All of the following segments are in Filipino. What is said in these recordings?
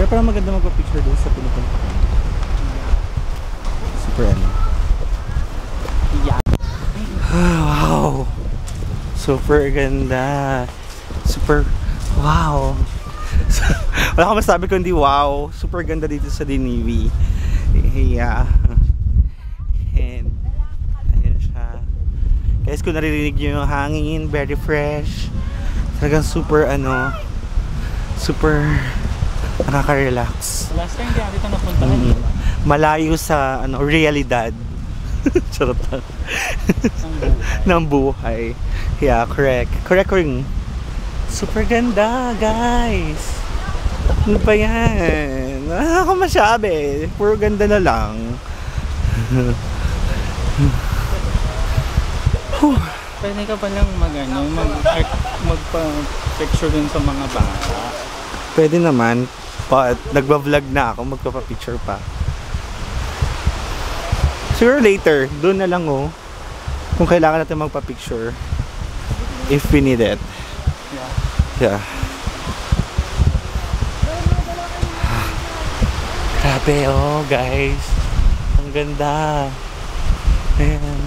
Pero parang maganda magpa-picture doon sa pinupunta. Super ano. Yeah. Wow! Super ganda. Super, wow! Wala akong masabi kundi wow. Super ganda dito sa Diniwi. Yeah. And, ayun siya. Guys, kung naririnig nyo yung hangin, very fresh. Talagang super ano, super nakaka-relax. Last time kaya dito napuntahan, di ba? Malayo sa ano, realidad. Charot lang. Ng buhay. Yeah, correct. Correct ring. Super ganda, guys. Ano ba yan? Ano ako masabi? Puro ganda na lang. Pwede ka palang magpa-picture dun sa mga bata. Pwede naman. But nagba-vlog na ako. Magpapapicture pa. Siguro later. Doon na lang oh. Kung kailangan natin magpa-picture. If we need it. Yeah. Grabe oh guys. Ang ganda. Ayan.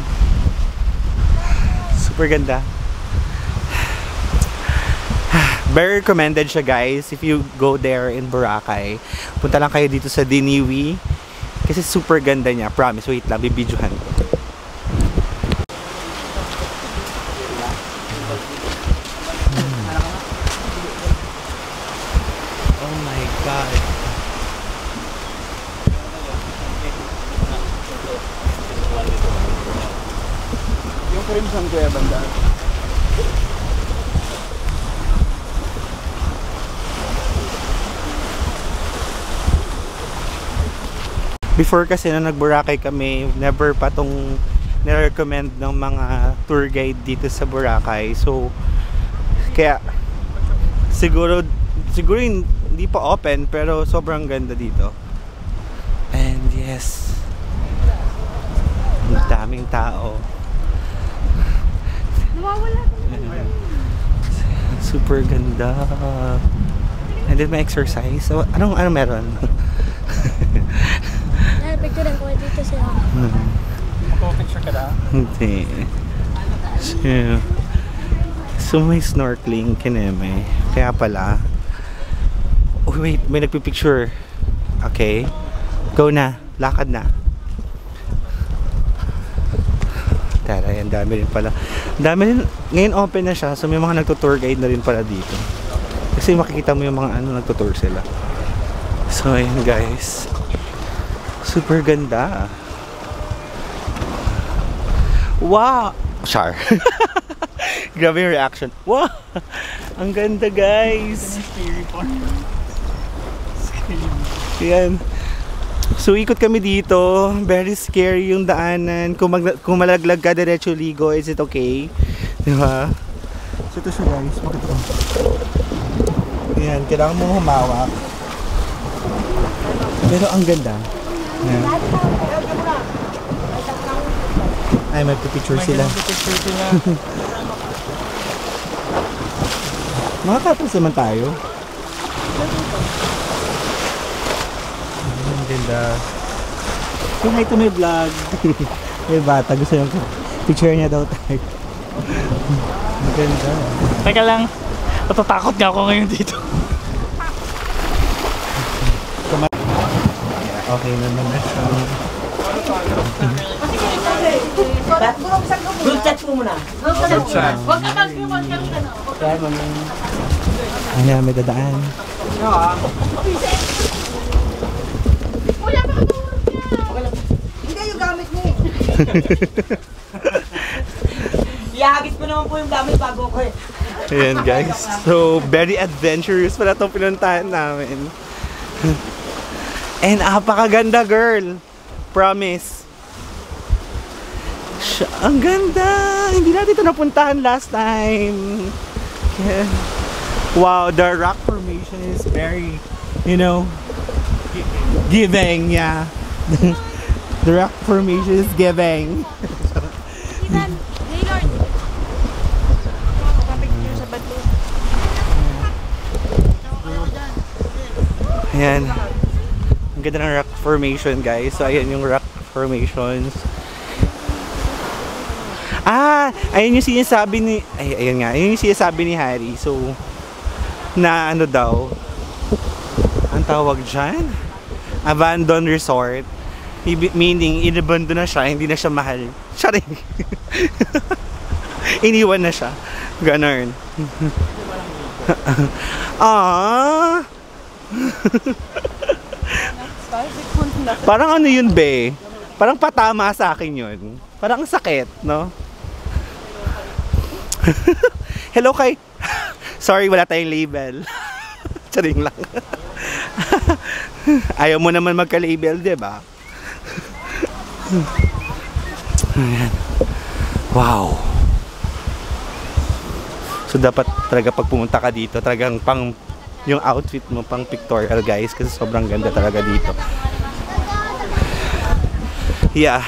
Super ganda. Very recommended siya guys. If you go there in Boracay, punta lang kayo dito sa Diniwi. Kasi super ganda niya. Promise. Wait lang. Bibidyohan ko. Oh my God. Yung Crimson Kuya Banda. Before kasi na nag-Boracay kami, never pa tong nirecommend ng mga tour guide dito sa Boracay. So, kaya siguro hindi pa open pero sobrang ganda dito. And yes, ang daming tao. Nawawala. Super ganda. And then may exercise. So, anong meron? Picture ko dito siya. Magpa-picture ka na? Hindi. So may snorkeling kineme. Kaya pala. Oh wait, may nagpipicture. Okay. Go na. Lakad na. Tara, ang dami rin pala. Ang dami rin. Ngayon open na siya. So may mga nagtutour guide na rin pala dito. Kasi makikita mo yung mga nagtutour sila. So ayun guys. Super ganda. Wow! Char. Grabe yung reaction. Wow! Ang ganda guys. Yan. So ikot kami dito. Very scary yung daanan. Kung malaglag ka, diretso ligo, is it okay? Diba? So ito siya guys. Bakit ito? Yan. Kailangan mo humawak. Pero ang ganda. Yeah. Ay, magpipicture sila. Magpipicture sila. Makatapos naman tayo. Ang ganda. Say hi to my vlog. May bata, gusto yung picture niya daw tayo. Ang ganda. Teka lang, natatakot nga ako ngayon dito. Okay naman na siya. Group chat po muna. Group chat. Huwag ka mag-group chat ka na. Ayan, may dadaan. Wala pa ka tulog niya. Hindi yung gamit mo. Ihagis ko naman po yung gamit bago ko eh. Ayan guys. So, very adventurous pala itong pinuntahan namin. And apakaganda girl. Promise. Ang ganda. Hindi natin ito napuntahan last time. Yeah. Wow, the rock formation is very, you know, giving, yeah. The rock formation is giving. Ilan? Gaylord. Kapapicture sa bato. Ayan. Ang ganda ng rock formation, guys. So, ayan yung rock formations. Ayun yung sinasabi ni... Ayun nga. Ayun yung sinasabi ni Harry. So, na ano daw, ang tawag dyan? Abandoned resort. Meaning, inabandon na siya, hindi na siya mahal. Charing! Iniwan na siya. Ganon. Parang ano yun, be? Parang patama sa akin yun. Parang sakit, no? Hello kay... Sorry, wala tayong label. Charing lang. Ayaw mo naman magka-label, diba? Ayan. Wow. So dapat talaga pag pumunta ka dito, talagang pang yung outfit mo pang pictorial, guys, kasi sobrang ganda talaga dito. Yeah.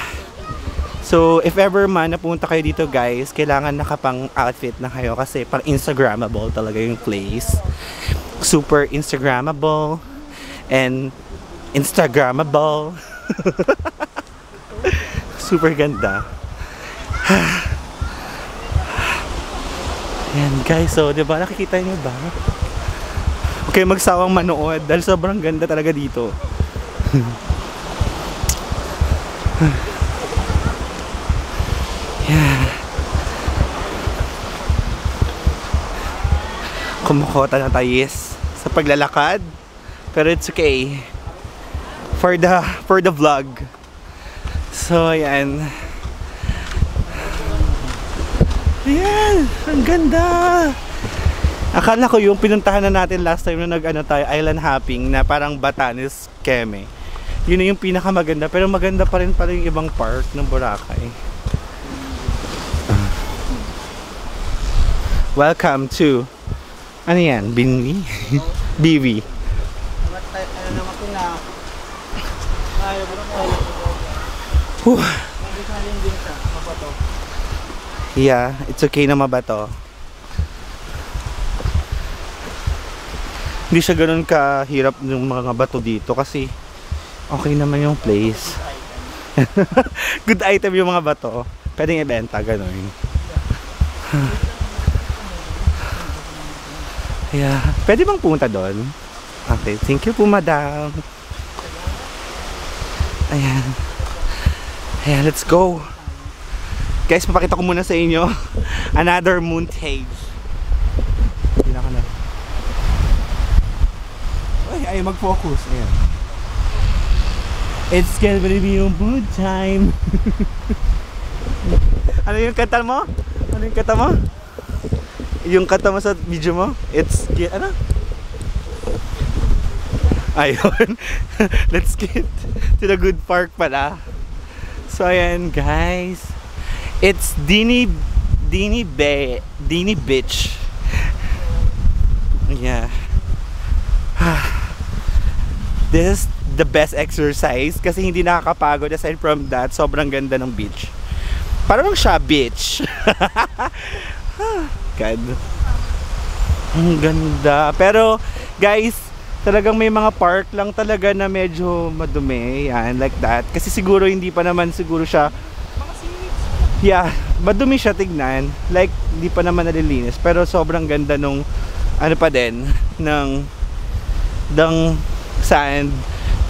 So if ever man napunta kayo dito, guys, kailangan nakapang outfit na kayo kasi pang Instagrammable talaga yung place. Super Instagrammable and Instagrammable. Super ganda. Ayan, guys, so 'di ba nakikita niyo ba? Okay, magsawang manood dahil sobrang ganda talaga dito. Yeah. Kumukota na tayis sa paglalakad, pero it's okay for the vlog. So ayan. Ayan, ang ganda. Akala ko yung pinuntahan na natin last time na nag-ano tayo, island hopping na parang Batanes, Keme. Yun na yung pinakamaganda, pero maganda pa rin pala yung ibang park ng Boracay. Welcome to ano yan? Binwi? BV. Yeah, it's okay na mabato. Hindi siya ganoon kahirap yung mga bato dito kasi okay naman yung place. Good item yung mga bato. Pwedeng ibenta, gano'n. Yeah. Pwede bang pumunta doon? Okay, thank you po, madam. Ayan. Ayan, let's go. Guys, papakita ko muna sa inyo another montage. Hindi na ka na. Ay, mag-focus. Ayan. It's gonna be a good time. Ano yung kanta mo? Ano yung kanta mo? Yung kanta mo sa video mo? It's... Ano? Ayun. Let's get to the good park pala. So, ayan, guys. It's Dini Beach. Yeah. This is the best exercise kasi hindi nakakapagod. Aside from that, sobrang ganda ng beach. Parang siya beach. God. Ang ganda. Pero guys, talagang may mga park lang talaga na medyo madumi. Yan, like that. Kasi siguro hindi pa naman siguro siya. Yeah, madumi siya tignan. Like, hindi pa naman nalilinis. Pero sobrang ganda nung ano pa din ng sand.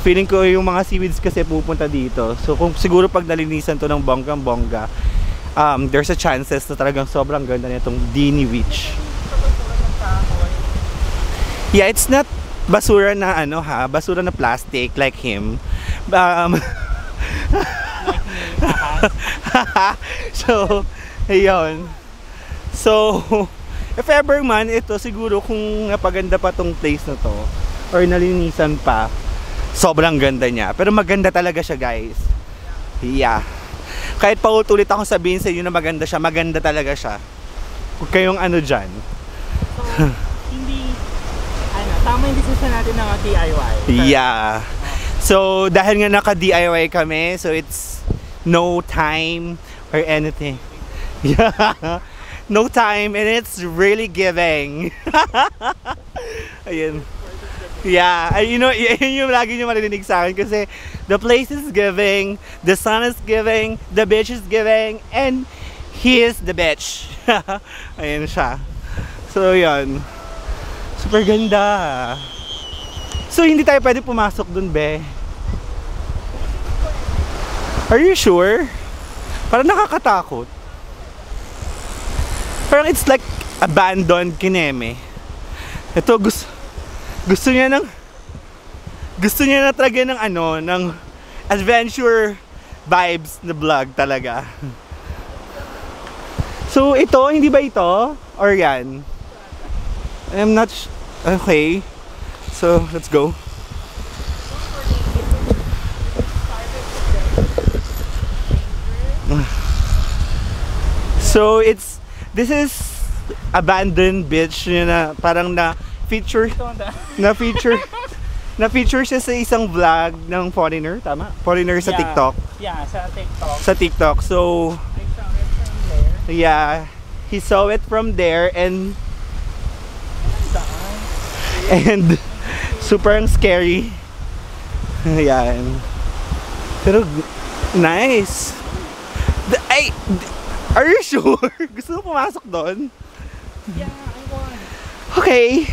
Feeling ko yung mga seaweeds kasi pupunta dito. So kung siguro pag nalinisan to ng bonggang-bongga, there's a chances na talagang sobrang ganda nitong Dini Beach. Yeah, it's not basura na ano ha, basura na plastic like him. So, ayun. So, if ever man, ito siguro kung napaganda pa tong place na to or nalinisan pa, sobrang ganda niya. Pero maganda talaga siya, guys. Yeah. Kahit paulit-ulit akong sabihin sa inyo na maganda siya, maganda talaga siya. Huwag kayong ano dyan. So, hindi, ano, tama yung decision natin ng DIY. Yeah. So, dahil nga naka-DIY kami, so it's no time or anything. Yeah. No time and it's really giving. Ayun. Yeah, you know, yun yung lagi nyo marinig sa akin kasi the place is giving, the sun is giving, the beach is giving, and he is the bitch. Ayan siya. So, yun. Super ganda. So, hindi tayo pwede pumasok dun, be. Are you sure? Parang nakakatakot. Parang it's like abandoned kineme. Ito, gusto niya na talaga ng ano, ng adventure vibes na vlog talaga. So, ito, hindi ba ito? Or yan? I'm not okay. So, let's go. So, this is abandoned beach yun na parang na-feature siya sa isang vlog ng foreigner, tama? Foreigner sa TikTok. Yeah, sa TikTok. Sa TikTok. So, I saw it from there. yeah, he saw it from there and super scary. Ayan. Pero nice. Are you sure? Gusto mo pumasok doon? Yeah, I want. Okay.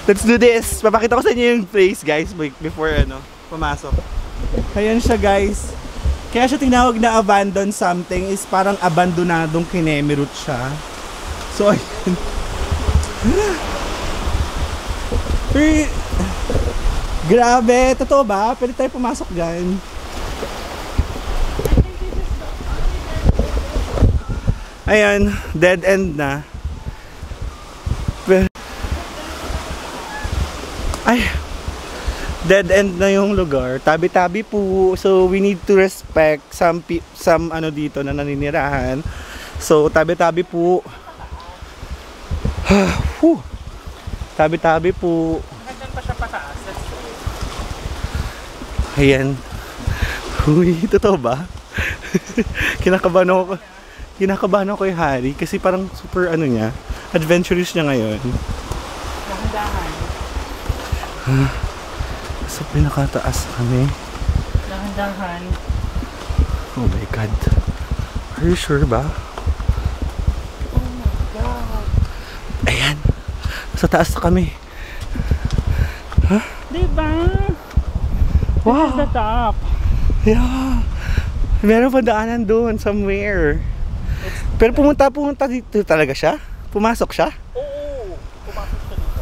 Let's do this. Papakita ko sa inyo yung place, guys, before pumasok. Ayan siya, guys. Kaya siya tinawag na abandoned something is parang abandonadong kinemirut siya. So, ayun. Grabe, totoo ba? Pwede tayo pumasok dyan. Ayan, dead end na. Ay, dead end na yung lugar. Tabi-tabi po. So, we need to respect some dito na naninirahan. So, tabi-tabi po. Tabi-tabi po. Hanggang pa siya pataas. Ayan. Uy, totoo ba? Kinakabahan ako kay Harry kasi parang super niya, adventurous niya ngayon. Dahan-dahan. So pinakataas kami. Dahan-dahan. Oh my God. Are you sure ba? Oh my God. Ayan. Sa taas na kami. Huh? Diba? Wow. This is the top. Yeah. Meron pa daanan doon somewhere. Pero pumunta dito talaga siya? Pumasok siya? Oo. Pumasok siya dito.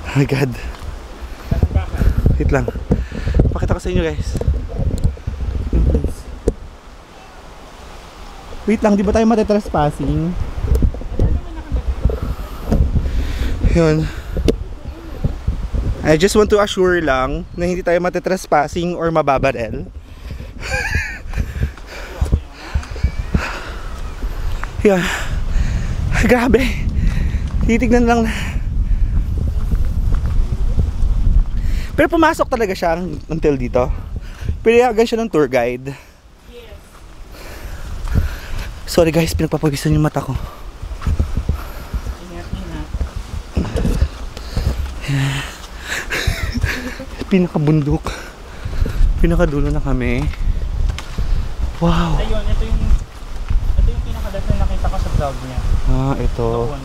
Oh my God. Wait lang. Pakita ko sa inyo, guys. Wait lang, di ba tayo matetrespassing? Yun. I just want to assure lang na hindi tayo matetrespassing or mababarel. Yan. Grabe. Titignan lang na. Pero pumasok talaga siya until dito. Pinayagan siya ng tour guide. Yes. Sorry guys, pinagpapagisan yung mata ko. Ingat. Pinakabundok. Pinakadulo na kami. Wow. Ayun, ito yung pinakadat na nakita ko sa vlog niya. Ah, ito. Doon.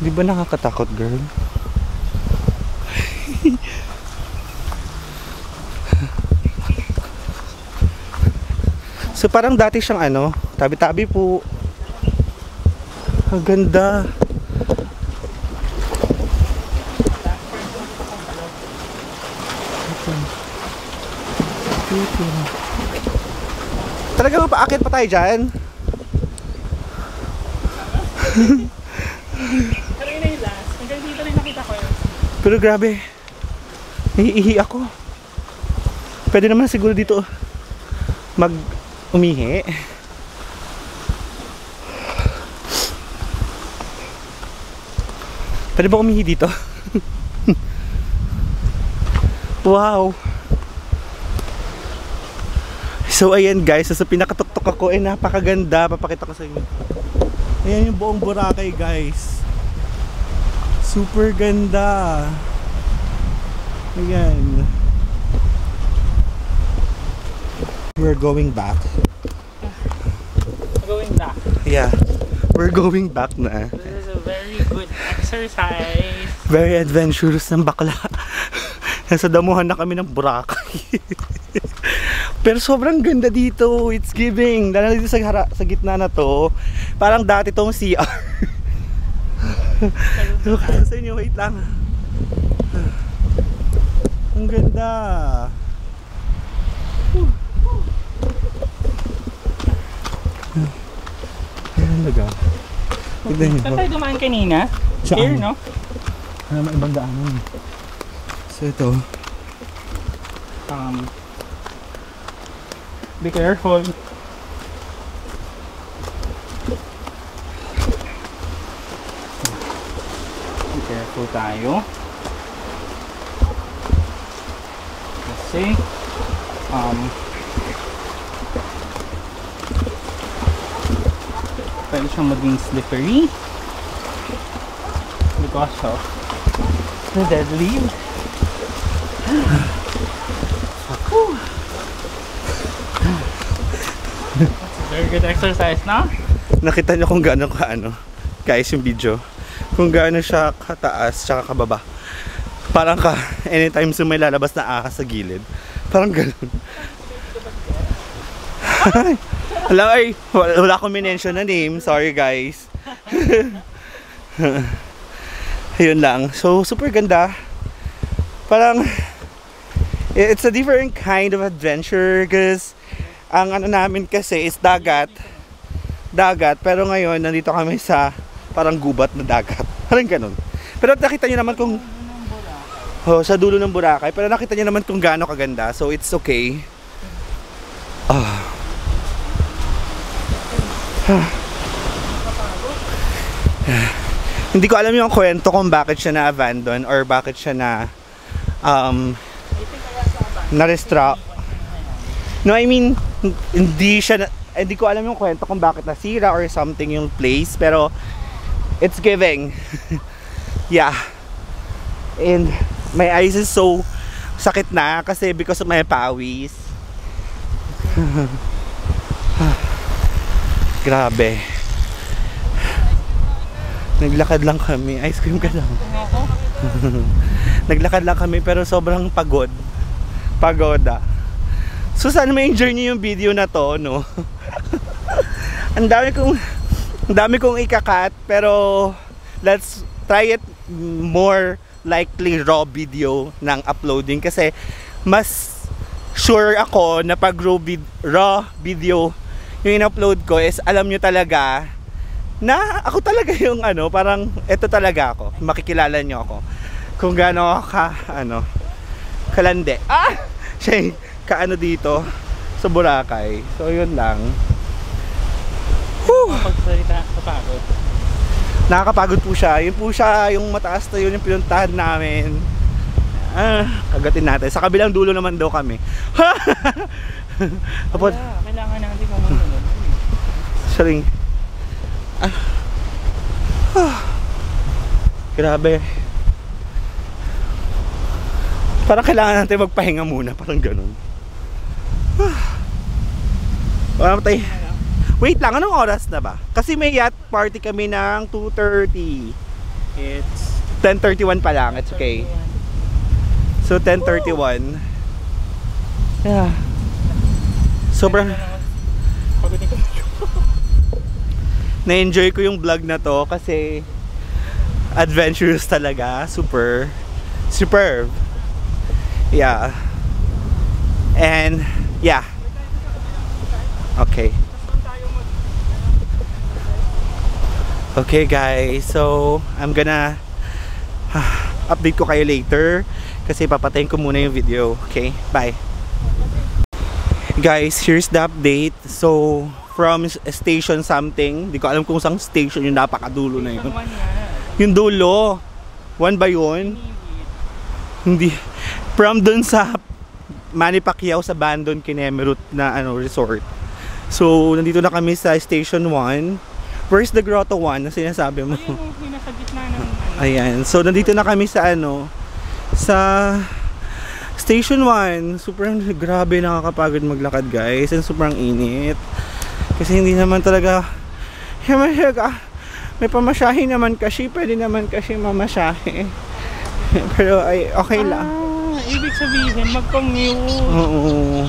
Di ba nakakatakot, girl? So parang dati siyang tabi-tabi po. Ang ganda. Talaga mapaakit pa tayo dyan? Pero yun na yung last. Hanggang dito na yung nakita ko yun. Pero grabe. Naiihi ako. Pwede naman siguro dito umihi. Pwede ba umihi dito? Wow. So ayan guys, sa pinakatuktok ako napakaganda. Papakita ko sa inyo. Ayan yung buong Boracay guys. Super ganda. Ayan. We're going back. Going back. Yeah. We're going back na. This is a very good exercise. Very adventurous ng bakla. Nasa damuhan na kami ng Boracay. Pero sobrang ganda dito. It's giving. Lalo dito sa gitna na to. Parang dati tong CR. Sa inyo, wait lang. Ang ganda. Ayan talaga. Tignan nyo. Saan tayo dumaan kanina? Saan? Here, no? Ano may ibang daanan. So ito. Be careful. Be careful tayo. Kasi pwede siyang maging slippery because of the dead leaves. Very good exercise, no? Nakita nyo kung gaano guys, yung video. Kung gaano siya kataas tsaka kababa. Parang anytime may lalabas na ahas sa gilid. Parang gano'n. Alam ay, wala akong minention na name. Sorry guys. Ayun lang. So, super ganda. Parang, it's a different kind of adventure because ang ano namin kasi is dagat. Pero ngayon, nandito kami sa parang gubat na dagat. Parang ganun. Pero nakita nyo naman kung sa dulo ng Boracay. Pero nakita nyo naman kung gaano kaganda. So, it's okay. Hindi ko alam yung kwento kung bakit siya na-abandon or bakit siya na-restruct. No, I mean, hindi ko alam yung kwento kung bakit nasira or something yung place, pero it's giving. Yeah. And my eyes is so sakit na kasi because of my pawis. Grabe. Naglakad lang kami. Ice cream ka lang. Naglakad lang kami pero sobrang pagod. Pagoda. So sana ma-enjoy niyo yung video na to, no? Ang dami kong ikakat pero let's try it more likely raw video ng uploading kasi mas sure ako na pag raw video yung in-upload ko is alam nyo talaga na ako talaga yung parang eto talaga ako, makikilala nyo ako kung gaano kalande siya dito sa Boracay. So yun lang. Pagsalita, kapagod. Nakakapagod po siya. Yun po siya, yung mataas na yun yung pinuntahan namin. Kagatin natin. Sa kabilang dulo naman daw kami. Kailangan natin kumunod. Saring. Grabe. Parang kailangan natin magpahinga muna. Parang ganun. Wala tayo. Wait lang, anong oras na ba? Kasi may yacht party kami ng 2:30. It's 10:31 pa lang, it's okay. So 10:31. Yeah. Sobrang na-enjoy ko yung vlog na to kasi adventurous talaga, superb. Yeah. And yeah. Okay. Okay guys, so I'm gonna update ko kayo later kasi papatayin ko muna yung video. Okay, bye. Guys, here's the update. So from station something, di ko alam kung saan station yung napakadulo na yun. Yung dulo, 1 ba yun? Hindi. From dun sa Manny Pacquiao sa Bandon Kinemerut na resort. So nandito na kami sa station 1. Where's the Grotto 1 na sinasabi mo? Ayun yung nasa gitna ng Ayan. So, nandito na kami sa sa Station 1. Sobrang grabe, nakakapagod maglakad, guys. And sobrang init. Kasi hindi naman talaga may pamasahe naman kasi, pwede naman kasi mamasahe. Pero ay okay lang. Ibig sabihin, mag-commute. Oo.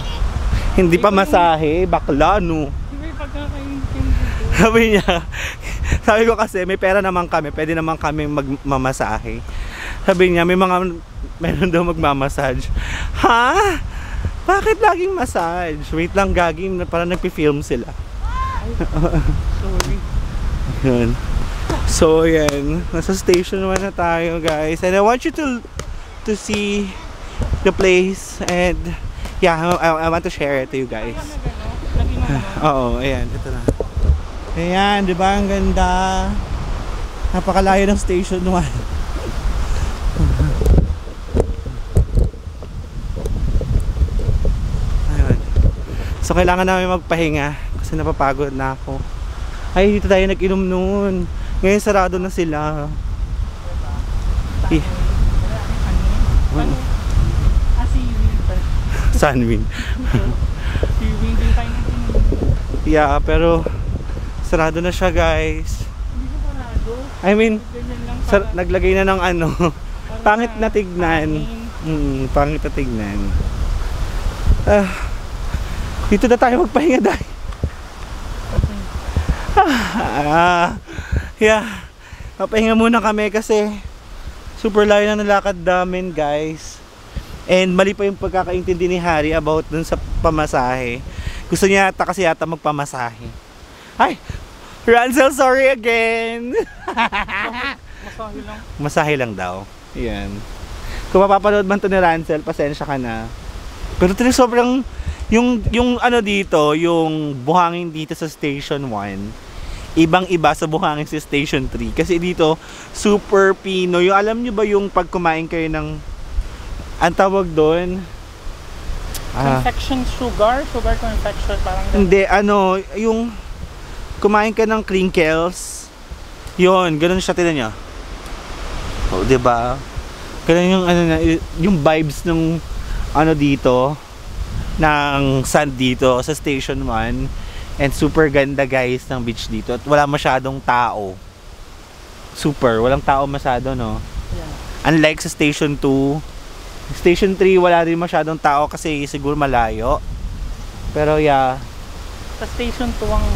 Hindi pa masahe, bakla no. May pagkakaintindi. Sabi ko kasi may pera naman kami, pwede naman kami magmamasahe. Sabi niya meron daw magmamassage. Ha? Bakit laging massage? Wait lang, gaging parang nagpi-film sila. Sorry. Yun. So yan, nasa Station 1 na tayo, guys. And I want you to see the place, and yeah, I want to share it to you guys. Oo, ayan, ito na. Ayan, di ba ang ganda? Napakalayo ng Station 1. Ayun. So kailangan namin magpahinga kasi napapagod na ako. Ay, dito tayo nag-inom noon. Ngayon sarado na sila. Sunwin. Swimming din tayo nag-inom. Yeah, pero sarado na siya, guys. Hindi ko parado. I mean, Ganyan lang naglagay na ng pangit na tignan. Pangit na tignan. Dito na tayo magpahinga, dahil. Yeah. Papahinga muna kami kasi super layo na nalakad namin, guys. And mali pa yung pagkakaintindi ni Harry about dun sa pamasahe. Gusto niya kasi yata magpamasahe. Ay! Ransel, sorry again! Masahe lang. Masahe lang daw. Yan. Kung mapapanood man to ni Ransel, pasensya ka na. Pero talagang sobrang yung dito, yung buhangin dito sa Station 1, ibang-iba sa buhangin sa Station 3. Kasi dito, super Pinoy. Yung alam nyo ba yung pag kumain kayo ng, ang tawag doon? Confection sugar? Sugar confection, parang Hindi, yung kumain ka ng crinkles. Yun, ganun siya, tinan nyo. O, diba? Ganun yung, yung vibes ng, dito, ng sand dito sa Station 1. And super ganda, guys, ng beach dito. At wala masyadong tao. Super, walang tao masyado, no? Yeah. Unlike sa Station 2. Station 3, wala rin masyadong tao kasi siguro malayo. Pero yeah. Sa Station 2 ang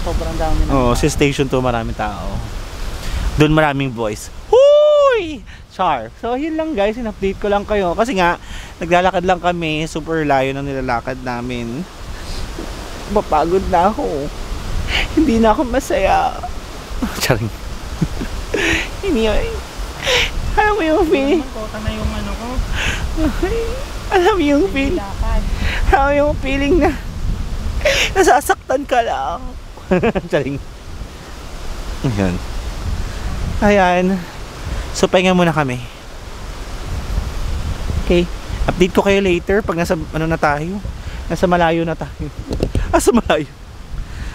sobrang dami na. Oo, sa Station 2 maraming tao. Doon maraming voice. Huy! Char. So, yun lang, guys. In-update ko lang kayo. Kasi nga, naglalakad lang kami. Super layo ng nilalakad namin. Mapagod na ako. Hindi na ako masaya. Charing. Hindi yun. Alam mo yung feeling? Kota na yung ko. Alam mo yung feeling? Alam mo yung feeling na nasasaktan ka lang. Charing. Ayan. Ayan. So, pahinga muna kami. Okay. Update ko kayo later pag nasa, na tayo. Nasa malayo na tayo. Sa malayo.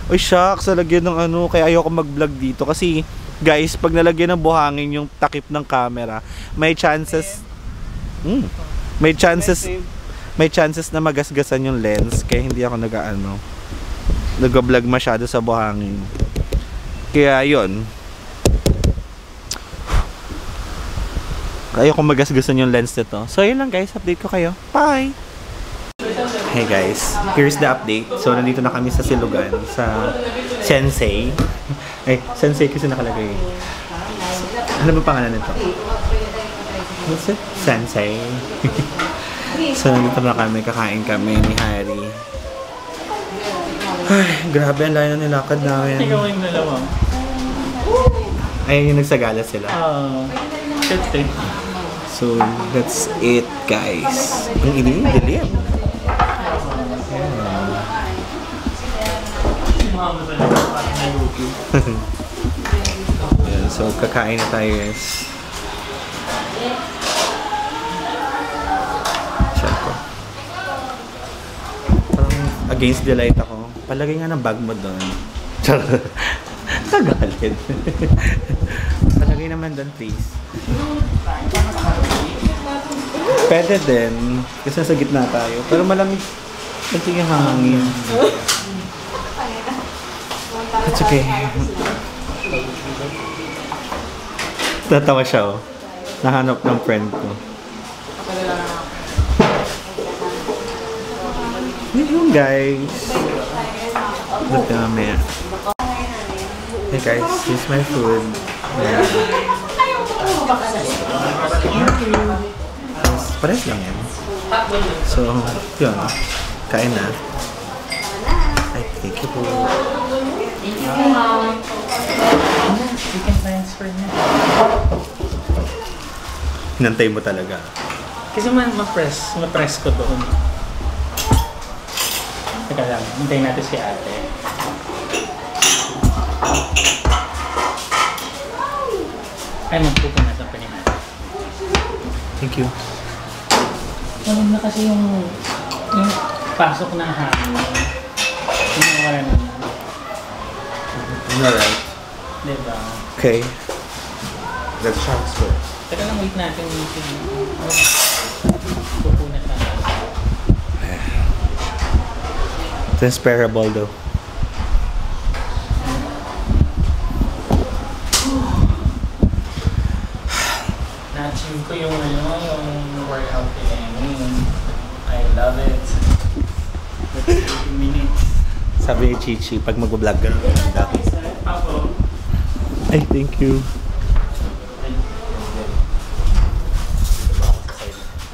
Oy, shucks. Nalagyan ng kaya ayoko mag-vlog dito. Kasi, guys, pag nalagyan ng buhangin yung takip ng camera, may chances may chances na magasgasan yung lens, kaya hindi ako nag-vlog masyado sa buhangin. Kaya yun, ayoko magasgasan yung lens nito. So yun lang, guys, update ko kayo. Bye! Hey guys, here's the update. So nandito na kami sa Silugan, sa Sensei. Sensei kasi nakalagay. Ano ba pangalan nito? What's it? Sensei. So nandito na kami, kakain kami ni Harry. Ay, grabe, ang layo na nilakad namin. Ikaw yung dalawa. Ayun yung nagsagala sila. So that's it, guys. Ang dilim. Yan, so kakain na tayo, guys. Check ko. Parang against the light ako. Palagay nga ng bag mo doon. Nagalit. Lagay naman doon, please. Pwede din. Kasi sa gitna tayo. Pero malamig. Kasi yung hangin. It's okay. Tatawa siya, oh. Nahanap ng friend ko. Yun, guys. Look namin. Hey guys, this is my food. Yeah. Pares lang yan. So, yun. Kain na. Ay, thank you po. You can transfer na. Hinantay mo talaga. Kasi ma-press ko doon. Teka lang, hintayin natin si ate. Ay, magpupunasan pa niya natin. Thank you. Ano na kasi yung pasok ng hangin. Yung wala na. Alright. Diba? Okay. Let's transfer. Teka lang, wait natin yung pupunat na. Transferable daw. Na-achieve ko yung workout training. I love it. That's 30 minutes. Sabi ni Chichi, pag mag-vlog ka, Ako. ay, thank you.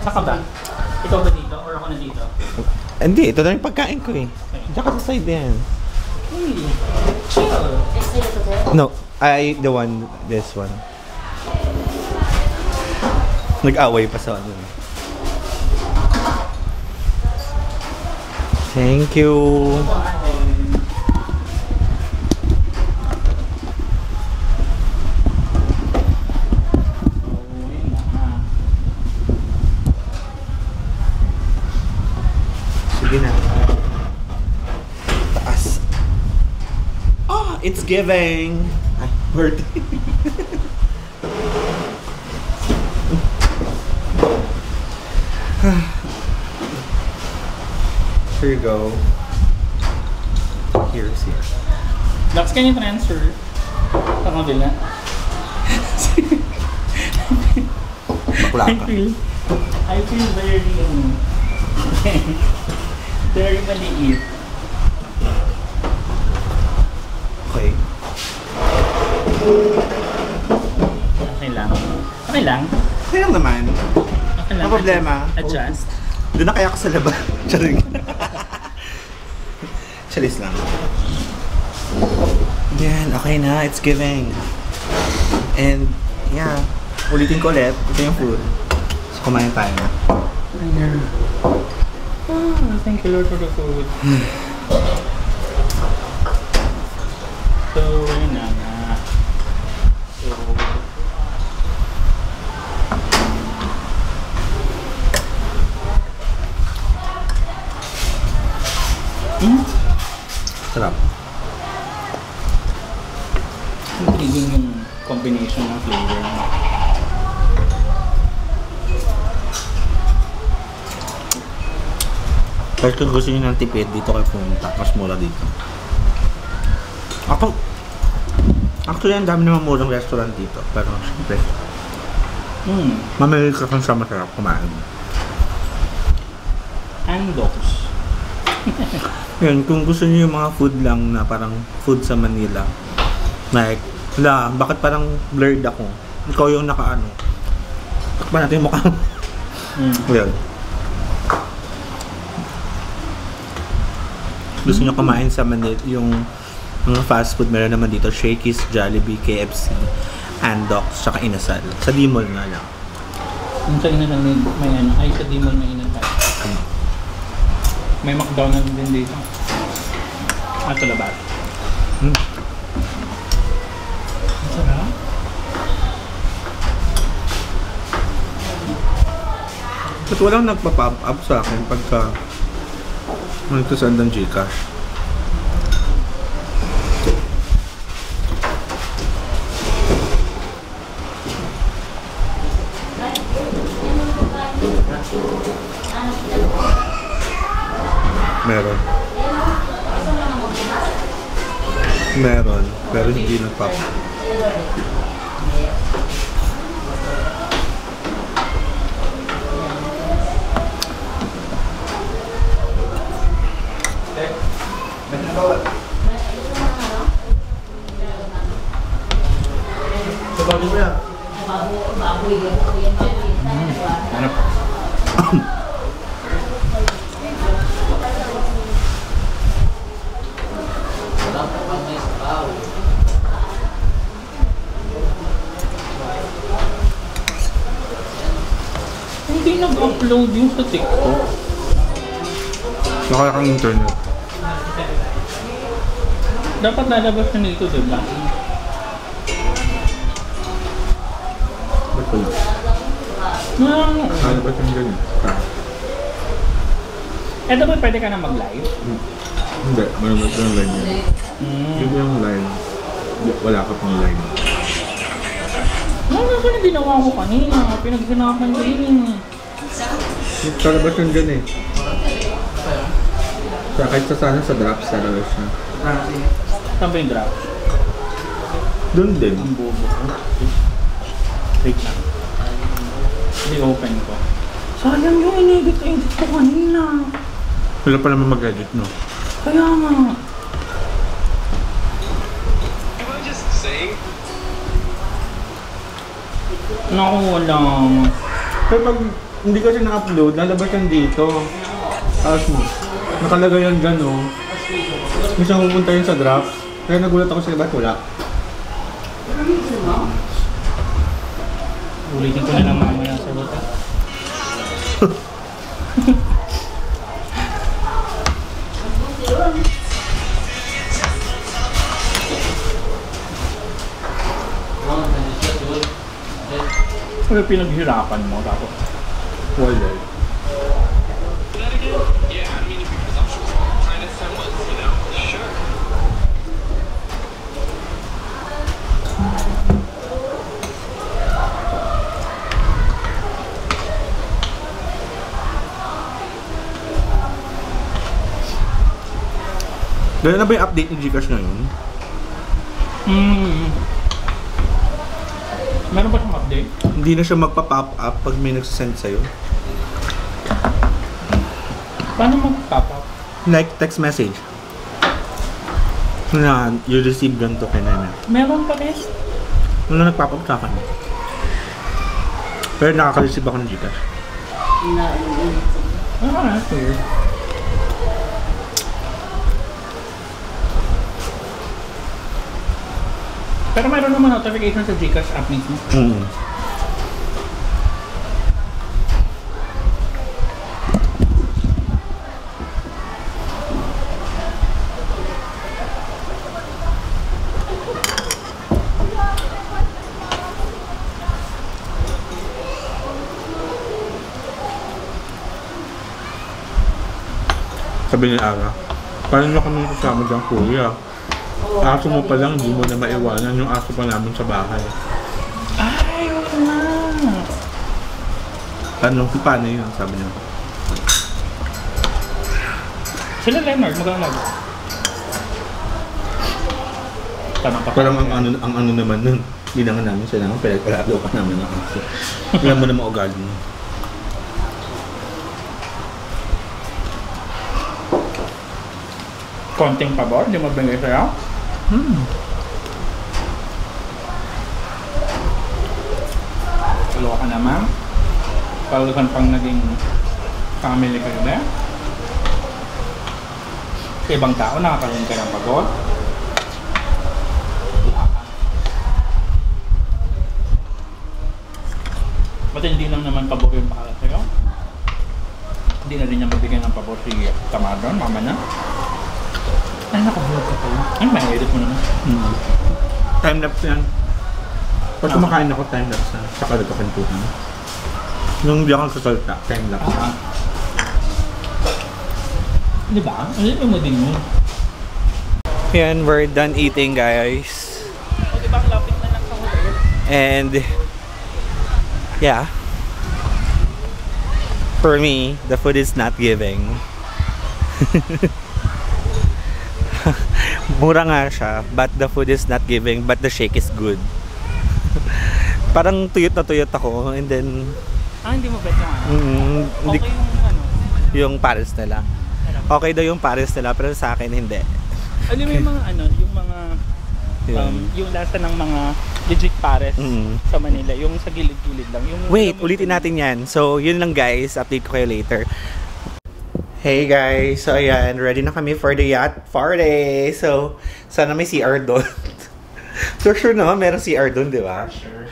Saka ba? Ikaw ba dito? Or ako na dito? Hindi, ito na yung pagkain ko eh. Diyan ka sa side yan. Hey, chill. No, this one. Nag-away pa sa ano. Thank you. Sige na. Taas. Oh, it's giving. Ay, birthday. Here you go. Here's here. Dax, can you transfer? Sa kabila. Bakla ka. I feel very, very maliit. Okay. Okay lang. Okay lang. Okay lang naman. Okay lang. Ano problema? Adjust. Doon na kaya ako sa labas. Charing. Charis lang. Yan, okay na. It's giving. And, yeah. Ulitin ko ulit. Ito yung food. So, kumain tayo na. Oh, thank you Lord for the food. So, yun na nga. So, Sarap. intriguing yung combination ng flavor. Pero kung gusto nyo ng tipid, dito kayo pumunta. Mas mura dito. Actually, ang dami naman murang restaurant dito. Pero, syempre, mamili ka kung sa masarap kumain. Andox. Yun, kung gusto niyo yung mga food lang na parang food sa Manila. Like, bakit parang blurred ako? Ikaw yung nakaano. Takpan natin yung mukha. Yun. Gusto niyo kumain sa Manila, yung mga fast food, meron naman dito Shakey's, Jollibee, KFC, Andox, tsaka Inasal. Sa D-Mall nga lang. Yung sa Inasal may ano, ay sa D-Mall may Inasal. May McDonald's din dito. At sa labas. Ang sarap. Ba't walang nagpa-pop up sa akin pagka nagtusand ng Gcash? Meron. Meron. Pero hindi nagpap. Sabahin mo yan. Hindi nag-upload yung sa TikTok. Nakaya kang internet. Dapat lalabas na nito, diba? Ba't pala? Ano ba't yung ganyan? Eto ba pwede ka na mag-live? Hindi, marunod ka ng line yan. Yun yung line. Wala ka pang line. Ano ba na ginawa ko kanina? Pinagsinapan ko yun. Talabas yun dyan eh. Sa kahit sa sana sa drops, talabas siya. Saan ba yung drop? Doon din. Ang bobo ko. Wait lang. I-open ko. Sayang yung in-edit ko kanina. Wala pa naman mag-edit, no? Kaya nga. Naku, walang. Pero pag hindi kasi na-upload, lalabas yan dito. Tapos mo, nakalagay yan gano'n. Minsan pupunta yun sa drops. Kaya nagulat ako sa iba't wala. Ulitin ko na lang mamaya sa bata. Ano pinaghirapan mo tapos? Wala. Dahil na ba yung update ni Gcash ngayon? Meron ba siyang update? Hindi na siya magpa-pop up pag may nagsasend sa'yo. Paano mag-pop up? Like text message. Na you receive ganito kay Nene. Meron pa guys? Ano nag-pop up sa akin? Pero nakaka-receive ako ng Gcash. That's weird. Pero mayroon naman notification sa Gcash app mismo. Sabi ni Ara, paano nyo kami kasama dyan, kuya? Aso mo pa lang, hindi mo na maiwanan yung aso pa namin sa bahay. Ay, wala na. Paano yun? Sabi niya. Sila Leonard, magkano? Tanong pa. Parang ang ano naman nun, hindi naman namin siya naman, pinagpalalo ka namin ng aso. Alam mo naman ugali mo. Konting pabor, di mo bigay sa'yo? Tulo ka naman. Palusan pang naging family kayo na. Sa ibang tao, nakakaroon ka ng pagod. Ba't hindi lang naman pabor yung pakalat sa'yo? Hindi na rin niya mabigyan ng pabor si Tamadron, mama na. Ay, nakabulag ka pala. Ay, may edit mo naman. Time-lapse yan. Pag kumakain ako, time-lapse na. Saka nagkakantuhan. Nung hindi ako sasalta, time-lapse. Di ba? Ano mo din yun? Yan, we're done eating, guys. O, di ba ang lapit na lang sa hotel? And yeah, for me, the food is not giving. Mura nga siya, but the food is not giving, but the shake is good. Parang tuyot na tuyot ako, and then Hindi mo bet yung ano? hindi, Okay yung ano? yung Paris nila. Okay daw yung Paris nila, pero sa akin hindi. Alam mo yung mga ano, yung mga yung lasa ng mga legit Pares sa Manila, yung sa gilid-gilid lang. Yung Wait, ulitin natin yan. So, yun lang guys, update ko kayo later. Hey guys, so ayan, ready na kami for the yacht party. So, sana may CR doon. For sure naman, meron CR doon, di ba? Sure.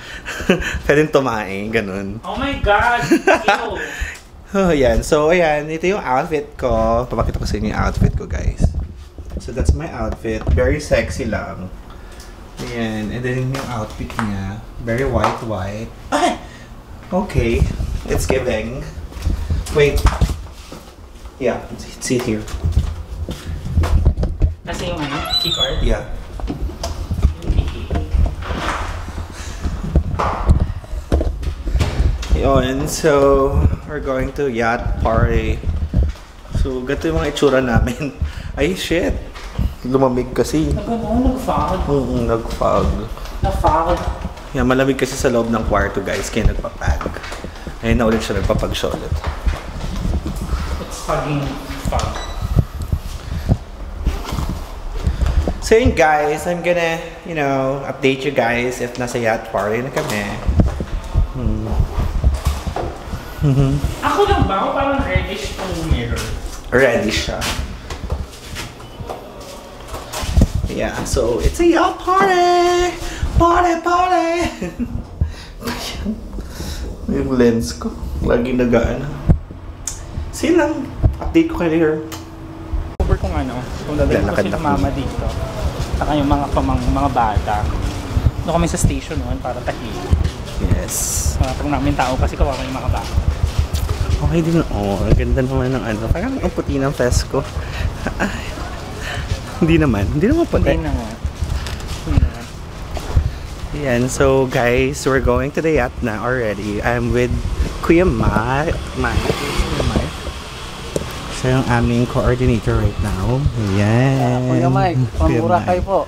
Pwedeng tumaing, ganun. Oh my God! Ew. Oh, ayan. So, ayan, ito yung outfit ko. Papakita ko sa inyo yung outfit ko, guys. So, that's my outfit. Very sexy lang. Ayan. And then yung outfit niya, very white. Ay! Okay. It's giving. Wait. Yeah, it's it here. Kasi yung ano, key card? Yeah. Yun, so we're going to yacht party. So, ganito yung mga itsura namin. Ay, shit! Lumamig kasi. Nag-fog. Nag-fog. Na-fog. Yeah, malamig kasi sa loob ng kwarto, guys, kaya nagpapag. Ayun na ulit siya nagpapag-show ulit. It's fogging fog. So yun guys, I'm gonna, you know, update you guys if nasa yacht party na kami. Ako lang ba? Ako parang reddish tong mirror. Ready siya. Yeah, so it's a yacht party! Party! Yung lens ko, lagi nagaan. See lang, update ko kayo later. Over kung ano, kung dadalhin ko si mama dito. Saka yung mga bata. Doon kami sa station noon para tahimik. Yes. Wala pang namin tao kasi kawawa yung mga bata. Okay din, oh, ang ganda naman ng ano. Parang ang puti ng fest ko. Hindi naman puti. Hindi naman. Yan, so guys, we're going to the yacht na already. I'm with Kuya Mike. Siya yung aming coordinator right now. Yan. Kuya Mike, from Kuya Boracay Mike. po.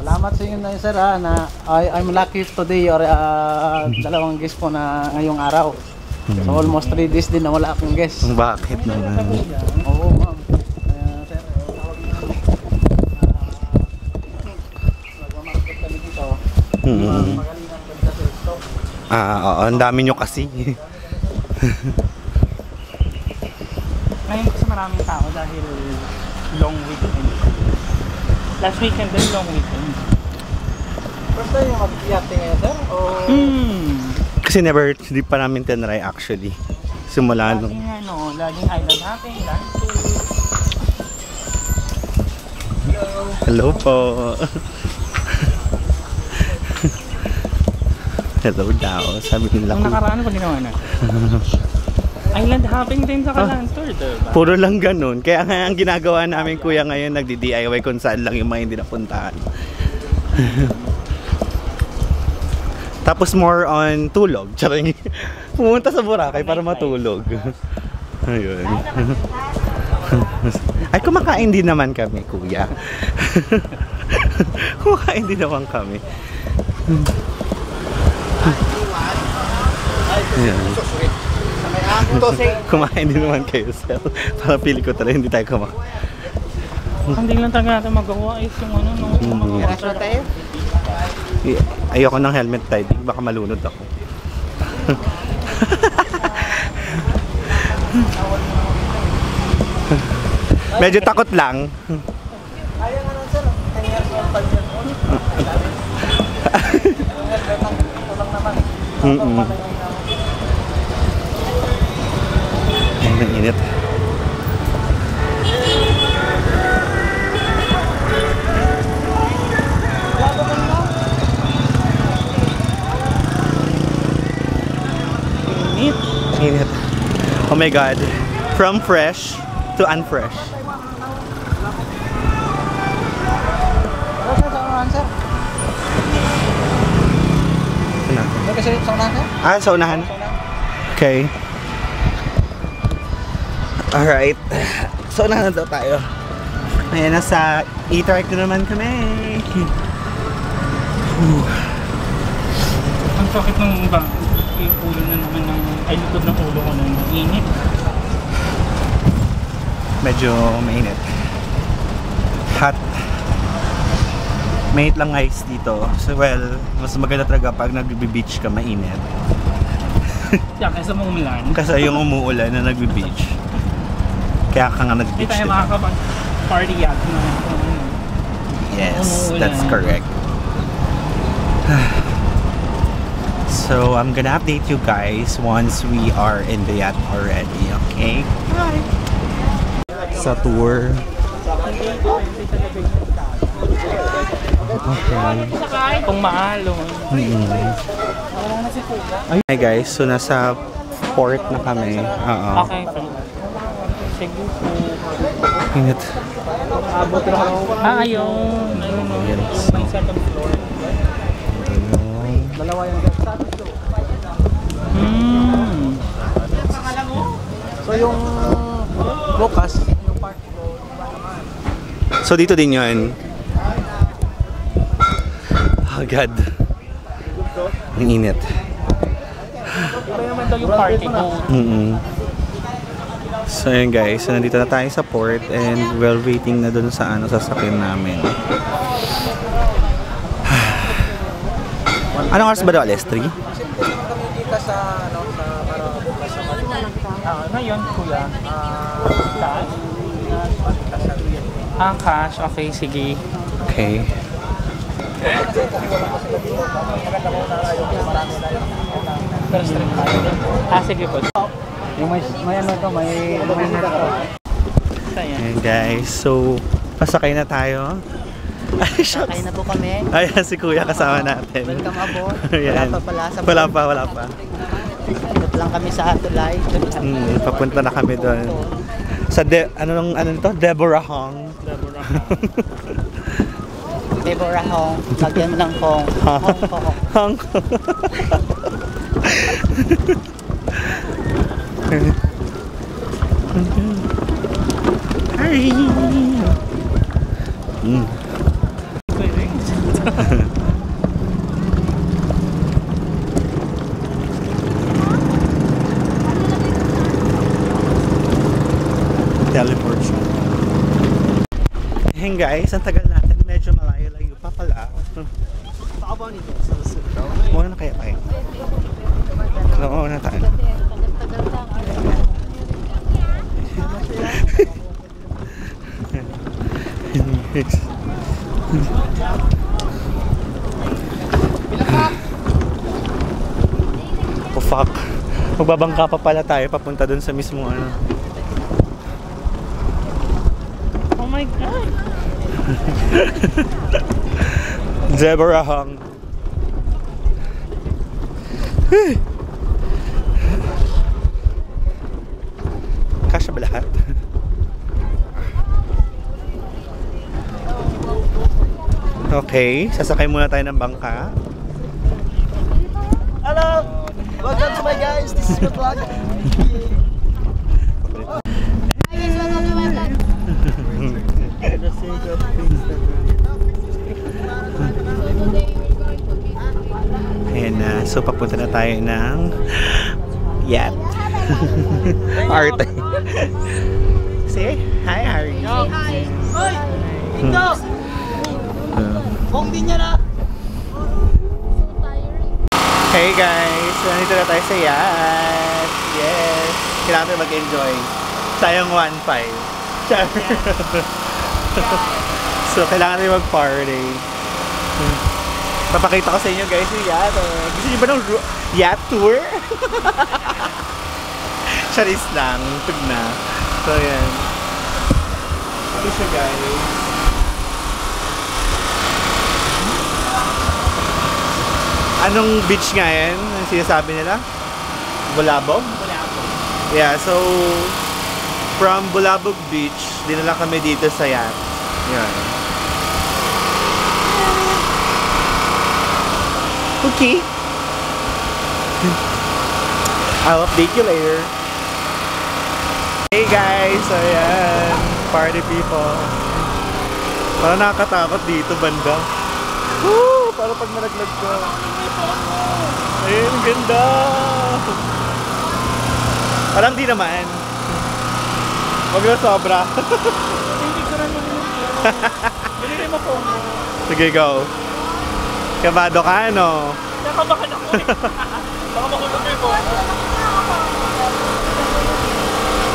Salamat sa inyo na sir na I'm lucky today or dalawang guest po na ngayong araw. So almost 3 days din na wala akong guest. Bakit naman? Oo ma'am. Sir, magmamarket kami dito. Magaling ang ganda sa ito. Oo, ang dami nyo kasi. Ngayon kasi maraming tao dahil long weekend. Last weekend din long weekend. First time yung mag-yate ngayon sir? O... Kasi hindi pa namin tinry actually. Simula nung... Laging ano, laging island hopping, land tour. Hello po. Hello daw. Sabi nila Nung ko. nakaraan ko ginawa na. Island hopping din sa land tour, diba? Puro lang ganun. Kaya nga ang ginagawa namin kuya ngayon, nagdi-DIY kung saan lang yung mga hindi napuntahan. Tapos more on tulog. Charing. Pumunta sa Boracay para matulog. Ayun. Ay, kumakain din naman kami, kuya. Kumakain din naman kami. Ayan. Kumain din naman kayo, sir. Para pili ko talaga, hindi tayo kumakain. Hindi lang talaga natin magawa is yung ano, nung mga tayo? Ayoko ng helmet tayo, baka malunod ako. Medyo takot lang. Ayaw nga lang sir. 10 years old, 5 years old. Kulang naman. Ay, ang init. Init. Oh my god. From fresh to unfresh. Sir, sa unahan sir? Ano? May kasi sa unahan sir? Ah, sa unahan. Okay. Alright. So, na daw tayo. Ayan, nasa E-Trike na naman kami. Ang sakit ng iba. Yung ulo na naman ng... Ay, likod ng ulo ko na init. Medyo mainit. Hot. Mainit lang ice dito. So, well, mas maganda talaga pag nag-beach ka, mainit. Yeah, kaysa mo umulan. Kasi yung umuulan na nag-beach. Kaya ka nga Hindi nag-beach. tayo Diba? makakapag-party yak na. Yes, Umuulan. that's correct. So, I'm gonna update you guys once we are in the yacht already, okay? Bye! Sa tour. Okay. Kung maalon. Hi guys, so nasa port na kami. Oo. Okay. Sige po. Init. Ayun. Ayun. Yes. May second floor. Dalawa yung guest. So yung bukas, yung party ko, iba naman. So dito din yun. Oh God. Ang init. Iba naman daw yung party ko. So yun guys, so nandito na tayo sa port and we're waiting na dun sa sasakyan namin. Anong oras ba daw? Alas 3? Kasi pwede naman kami dito sa, para bukas sa balik. Ngayon, kuya. Cash? Cash. Okay, sige. Okay. Pero straight tayo din. Sige po. Yung may ano to, may net to. Ayan guys, so pasakay na tayo. Ay, shucks. Kaya na po kami. Ayan si kuya kasama natin. Welcome aboard. Ayan. Wala pa pala sa Wala pa. Ikot lang kami sa Tulay. Papunta na kami doon. Sa ano nito? Deborah Hong. Deborah Hong. Lagyan mo ng Hong. Hong. Hong. Hi. Teleport siya. Hey guys, ang tagal natin. Medyo malayo-layo pa pala. Muna na kaya tayo. Oo na tayo. Oh fuck. Magbabangka pa pala tayo papunta dun sa mismo ano. Oh my God. Deborah Hong. Kasya ba lahat? Okay, sasakay muna tayo ng bangka. Hello! Welcome to my guys. This is my vlog. Ayan na, so papunta na tayo ng yacht. Arte. Say hi, Harry. Hi! Hoy! Ito! Hong din niya na! Hey guys, so nandito na tayo sa yacht. Yes, kailangan tayo mag-enjoy. Sayang 1.5. Char. So kailangan tayo mag-party. Papakita ko sa inyo guys yung yacht. Gusto niyo ba ng yacht tour? Charis lang, tug na. So yan. Ito siya guys. Anong beach nga yan? Ang sinasabi nila? Bulabog? Bulabog. Yeah, so from Bulabog Beach, dinala kami dito sa yacht. Yan. Okay. I'll update you later. Hey guys, so ayan, party people. Parang nakakatakot dito banda. Woo! Parang pag nalaglag ko. Ayun, ganda. Parang di naman. Huwag na sobra. Hindi ko rin Binili mo po. Sige, go. Kabado ka, ano? Nakabahan ako eh. Baka makulog kayo po.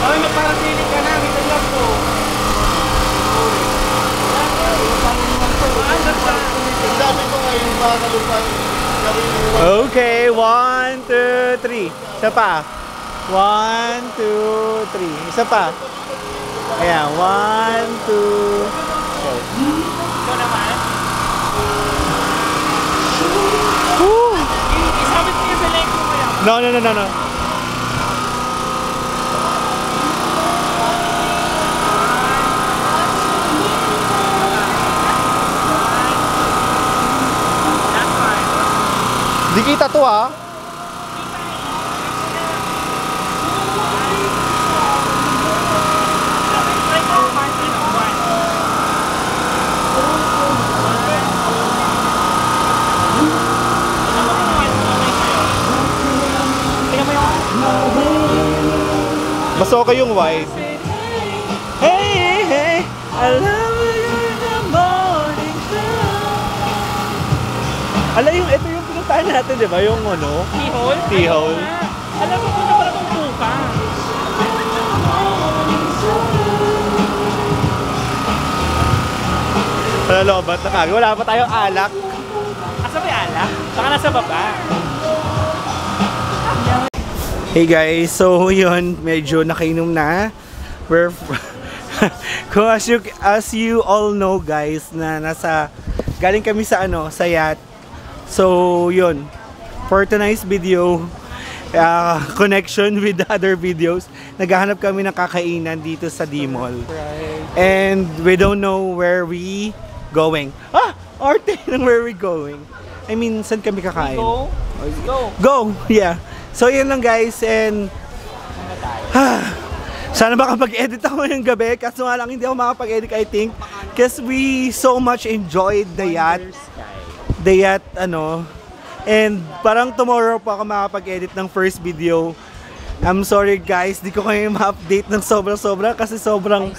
Ay, may parasiling ka na. May lang po. Okay, 1, 2, 3. Isa pa. 1, 2, 3. Isa pa. Ayan, 1, 2. Ikaw naman? Woo! Isabit mo yung sa leg mo kaya. No. Di kita to ah. Try mo, Martin. Tingnan mo yung... Mas okay yung wide. Hey, hey, I love you in the morning sun. Ala yung, ito yung pinuntahan natin, di ba? Yung ano? T-hole? T-hole. Alam mo kung na pala kung puka. Lobat na kami. Wala pa tayong alak. Asa ba yung alak? Baka nasa baba. Hey guys, so yun, medyo nakainom na. We're kung as you all know guys, na galing kami sa sa yacht. So yun, for tonight's video, connection with the other videos, naghahanap kami ng kakainan dito sa D-Mall. And we don't know where we going. Arte, where we going? I mean, saan kami kakain? Go. Go! Yeah. So yun lang guys, and sana makapag-edit ako ngayong gabi, kaso nga lang hindi ako makapag-edit I think, because we so much enjoyed the yacht, and parang tomorrow pa ako makapag-edit ng first video. I'm sorry guys, di ko kayo ma-update ng sobra-sobra kasi sobrang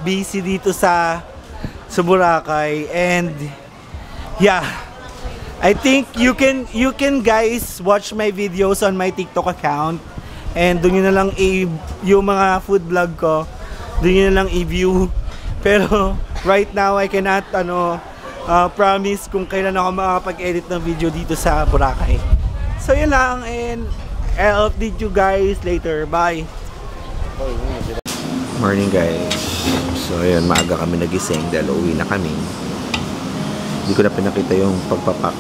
busy dito sa Boracay, and yeah, I think you can guys watch my videos on my TikTok account, and doon nyo na lang yung mga food vlog ko, doon nyo na lang i-view. Pero right now I cannot promise kung kailan ako makapag-edit ng video dito sa Boracay. So yun lang, and I'll update you guys later. Bye! Morning guys. So ayun, maaga kami nagising dahil uwi na kami. Hindi ko na pinakita yung pagpapak.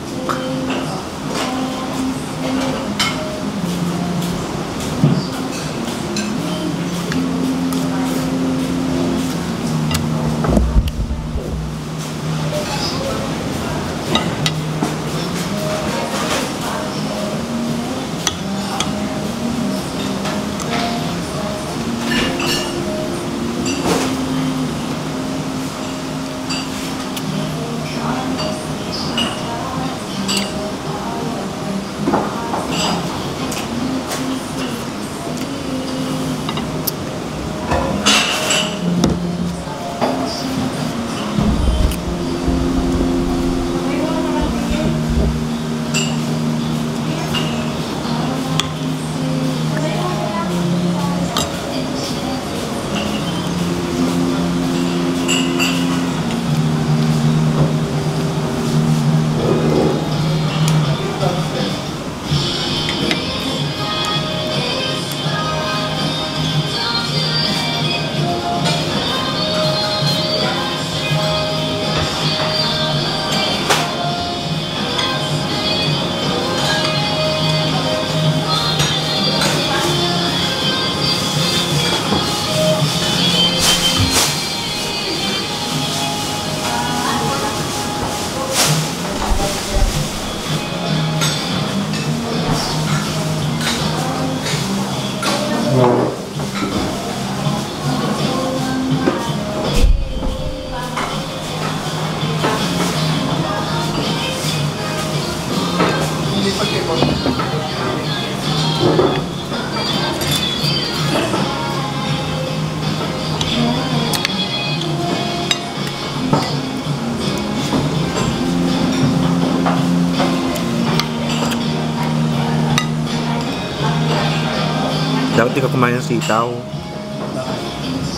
Dapat di ka kumain ng sitaw.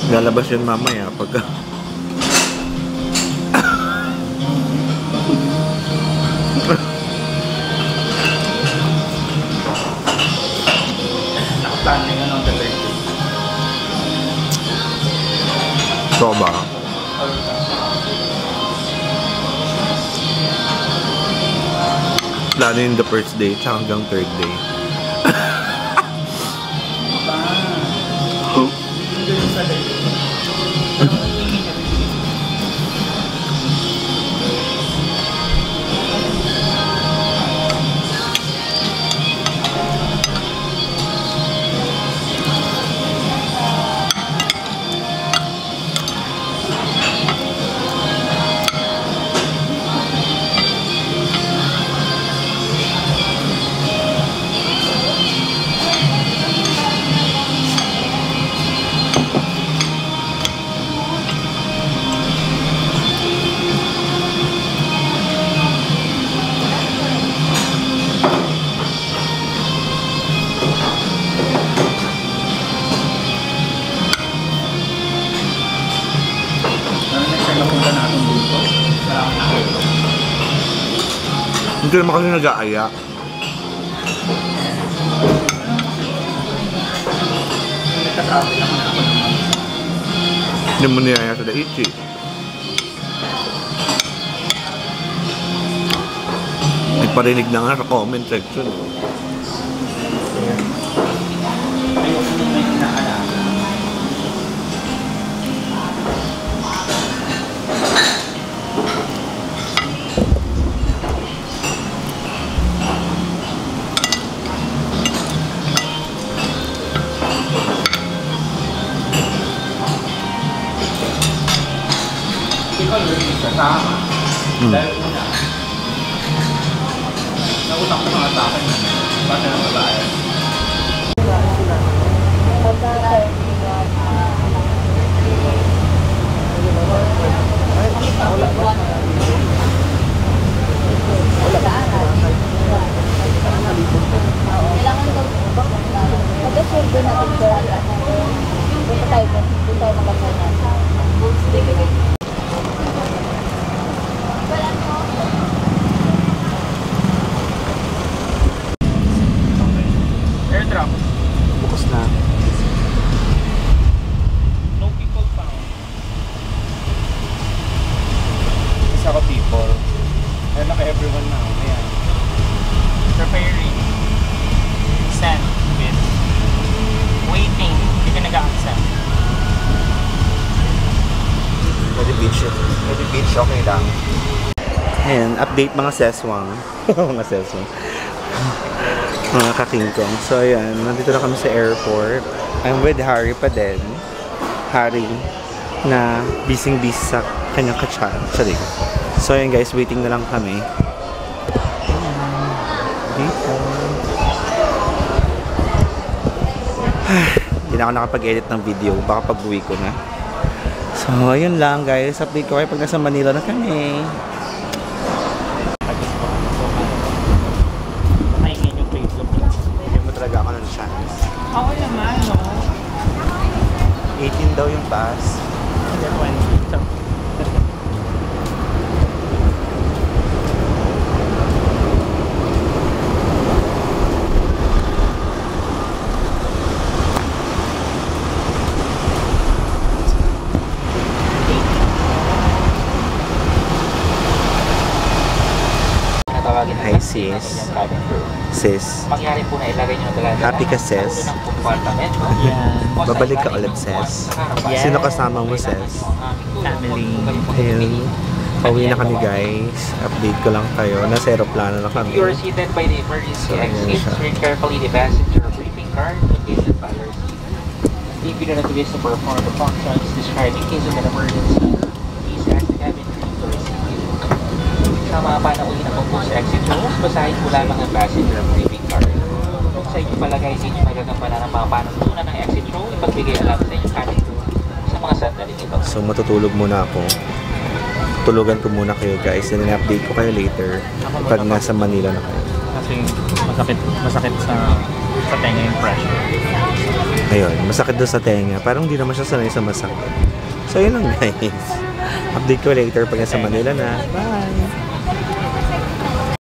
Lalabas yun mamaya pagka... Nakaplan na yun on the 30. So ba? Plano yung the first day tsaka hanggang third day. Hindi naman kasi nag-aaya. Hindi mo niyaya sa Daichi. Nagparinig na nga sa comment section. Ayoko nung may inaalala. Ikaw yung kasama. Dahil una, nautang ko mga sa akin. Basta ng babae. Airdrop. Bukas na. No people found. Isa ko people. Ay, naka-everyone na. Ayan. Preparing. Send with. Waiting. Hindi ka nag-accept. Pwede beach, okay lang. Ayan, update mga seswang. Mga seswang. Mga kakingkong. So ayan, nandito na kami sa airport. I'm with Harry pa din. Harry na busy sa kanyang kachan. Sorry. So ayan guys, waiting na lang kami. Dito. Hindi na ako nakapag-edit ng video. Baka pag-uwi ko na. So ayun lang guys. Update ko kayo pag nasa Manila na kami. Talaga ako ng chance. Ako naman, no? 18 daw yung bus. Hindi, 20. So, Hi sis. Sis. Mangyari po na ilagay nyo na talaga. Happy ka sis. yeah. Babalik ka ulit sis. Yes. Sino kasama mo sis? Family. Ayun. Pauwi na kami guys. Update ko lang kayo. Nasa aeroplano na kami. You are seated by the emergency So, ayan exit. siya. Read carefully the passenger briefing card located by your seat. If you do not wish to perform the functions described in case of an emergency, please ask the cabin crew to receive you. Sa mga panauhin na po sa exit rows, basahin po lamang ang passenger briefing card. Kung sa inyong palagay, hindi nyo magagampanan ang mga panuntunan ng exit row, ipagbigay alam sa inyong cabin crew sa mga sandali ito. So matutulog muna ako. Tulugan ko muna kayo guys. And then update ko kayo later pag nasa Manila na kayo. Kasi mas masakit sa tenga yung pressure. Ayun, masakit doon sa tenga. Parang hindi naman siya sanay sa masakit. So, yun lang guys. Update ko later pag nasa Manila na. Bye!